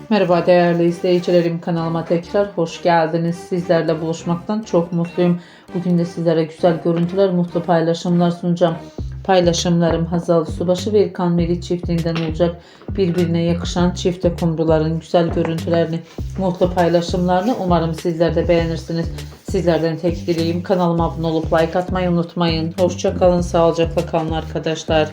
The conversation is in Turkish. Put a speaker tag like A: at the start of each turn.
A: Merhaba değerli izleyicilerim, kanalıma tekrar hoş geldiniz. Sizlerle buluşmaktan çok mutluyum. Bugün de sizlere güzel görüntüler, mutlu paylaşımlar sunacağım. Paylaşımlarım Hazal Subaşı ve İlkan Meriç çiftinden olacak. Birbirine yakışan çifte kumruların güzel görüntülerini, mutlu paylaşımlarını umarım sizler de beğenirsiniz. Sizlerden tek dileğim kanalıma abone olup like atmayı unutmayın. Hoşça kalın, sağlıcakla kalın arkadaşlar.